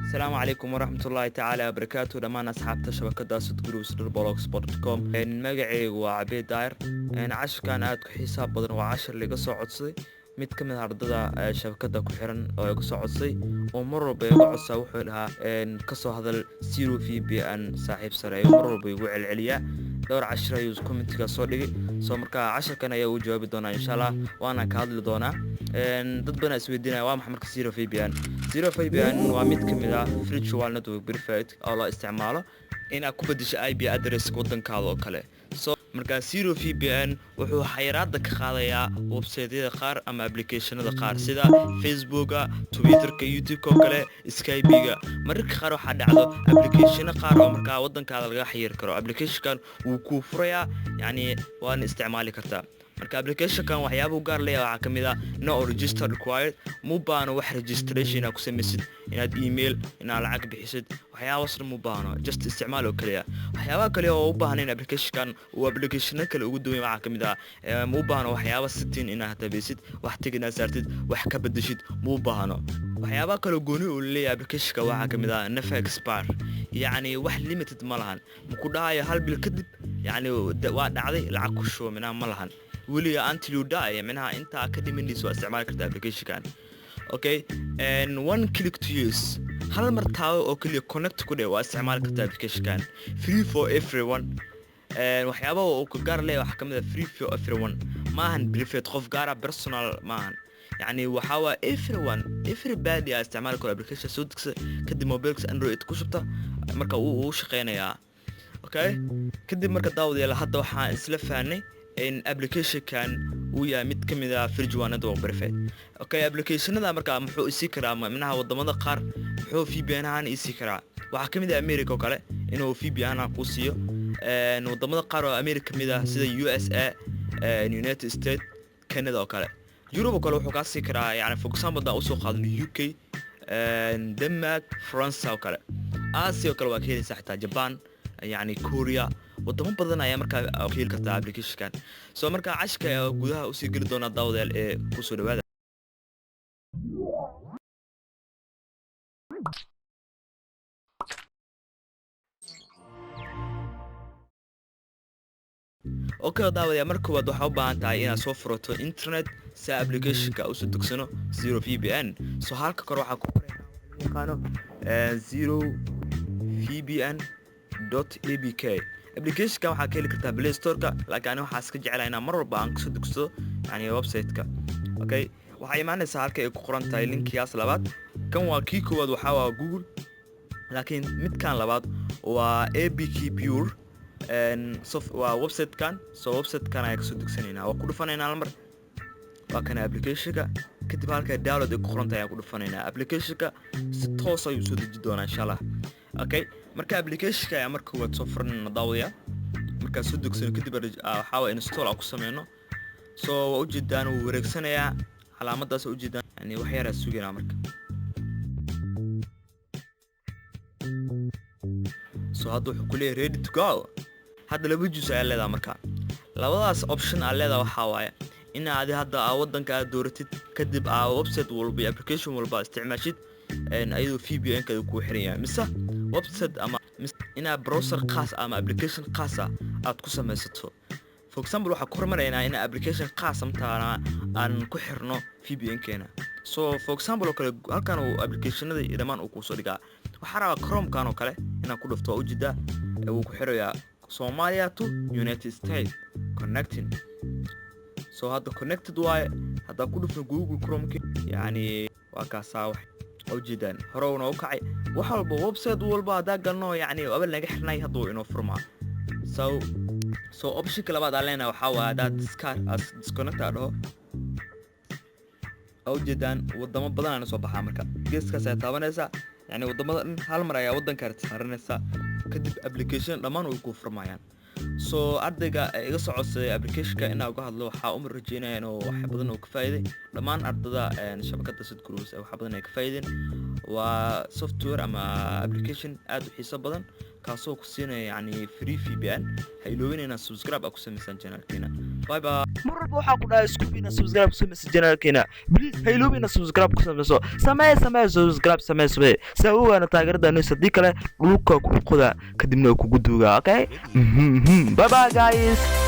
السلام عليكم ورحمة الله تعالى وبركاته دمان أصحاب شبكة سد جروس blogspot.com magacaygu waa Cabid Daayir cashirkan aad ku xisaab badan waa cashir laga soo codsaday mid ka mid ah ardada shabakada ku xiran oo iga soo codsaday oo mar walba iga codsaa wuxuu dhahaa ka soo hadal zero VPN saaxiib sare mar walba igu celceliya dhowr cashir ayuu commentiga soo dhigay soo marka cashirkan ayaa uu jawaabi doonaa insha Allah waana ka hadli doonaa dad badan isweydiinaya waa maxay marka zero VPN waa mid ka mid ah virtual network verified oo la isticmaalo in aad ku bedesho IP address wadankaada oo kale so marka zero VPN wuxuu xayiraada ka qaadayaa website-yada qaar ama application-ada qaar sida Facebook-ga, Twitter-ka, YouTube-ka oo kale, Skype-ga mararka qaar waxa dhacdo application qaar oo marka wadankaada laga xayir karo application-kan uu ku furayaa yani waan isticmaali kartaa marka application-kan waxyaabo gaar leeyahay waxa kamid ah no register required mu baano wax registration ku samaysid inaad email inaad lacag bixisid waxyaabaas mu baano just isticmaal oo kaliya waxyaabo kale oo u baahan in application-kan uu application kale ugu duwan waxa kamid ah mu baano waxyaabo setting inaad tabisid wax tigina saartid wax ka bedeshid mu baano waxyaabo kale gooni u leeyahay application-ka waxa kamid ah never expire yani wax limited ma lahan ku dhahayo hal bil kadib yani waa dhacday lacag ku shoomina ma lahan waliga until you die منها انت academy soo isticmaal karta application-kan okay and one click to use hal mar taawo oo kaliya connect ku dheeyo waa isticmaal karta application-kan free for everyone waxyaabaha uu ka gaar leeyahay waxa kamid ah free for everyone maahan private qof gaar ah personal maahan يعني waxa waa everybody isticmaal karo application soo degsa kadib mobilka Android ku shubta marka uu shaqeynaya okay kadib marka daawadayaal hadda waxaan isla fahnay in application-kan uu yahay mid kamid ah virtual network verified okay application-ada marka muxuu isi karaa macnaha wadamada qaar muxuu VPN ahaan isi karaa waxa kamid ah America oo kale inuu VPN ku siiyo wadamada qaar oo America kamid ah sida USA United States Canada oo kale Europe oo kale wuxuu ka sii karaa yani for example da usoo qaadno UK Denmark France oo kale Asia oo kale waa keenaysa xitaa Japan يعني كوريا wadamo badan ayaa markaa heli karta application-kan soo markaa cashka gudaha u sii gali doona daawadayaal ee ku soo dhawaada okay daawadayaal marka waad waxa u baahan tahay inaad soo furato internet si application-ka u soo degsano zero VPN soo halka kor waxa ku qoran zero VPN.abk application-ka waxa ka heli kartaa Play Store-ka laakiin waxa iska jecelahay inaan mar walba aan kasoo degsado yani website-ka okay waxa imaanaysaa halka ay ku qoran tahay linkigaas labaad kan waa kii koowaad waxa waa Google laakiin midkan labaad waa ABK Pure waa website-kan soo website-kan ay kasoo degsanayna waa ku dhufanaynaa mar waa kan application-ka kadib halka download ay ku qoran tahay aan ku dhufanaynaa application-ka si toos ah u soo deji doonaa insha Allah okay marka application-ka ayaa marka waad soo furna daawaya marka soo degsano kadib waxa waa install ku sameeyno soo waa u jeedaan uu wareegsanayaa calaamadaas u jeedaan yani wax yar ah suugina marka soo hadda wuxuu ku leeyahay ready to go hadda laba jus ayaa leedahay marka labadaas option ayaa leedahay waxa waaye in aad hadda wadanka aad dooratid kadib website walba iyo application walba isticmaashid ayadoo VPN-ka ku xiran yahay mise website ama ina browser khaas ama application khaas ah aad ku samaysato for example waxa ku hormarayna in application khaas amtaana aan ku xirno VPN-keena so for example kale halkan oo application-ada dhamaan uu ku soo dhigaa waxa rabaa Chrome-kan oo kale inaan ku dhufto ujeeda uu ku xirayaa Somalia to United States connecting so hadda connected waaye hadda ku dhufno Google Chrome yani waa ka saaw ujeedaan horowna u kacay wax walba website walba hada galno yani abal naga xirnay haduu inoo furmaa so option labaad aleena waxa waa dad disconnect adho ujeedaan wadamo badan aan soo baxaa marka geeskaas ay taabanaysa yani wadamada hal mar ayaa wadanka saaranaysa kadib application dhamaan way ku furmayaan so ardayga iga socodsaday application-ka inaa uga hadlo waxa u rajeynayaan oo wax badan oo ka faa'iiday dhamaan ardada shabakada Sad Groups wax badan ay ka faa'iideen waa software ama application aad u xiiso badan kaasoo ku siinaya yani free VPN ha iloobin inaad subscribe ku samaysan channelkeena bye bye mar walba waxaa ku dhahay isku bina subscribe ku samaysan channelkeena please ha iloobin inaad subscribe ku samayso samee subscribe saa u waana taageerada noo sadii kale dhulka ku qoda kadibna ku guduga okay bye bye guys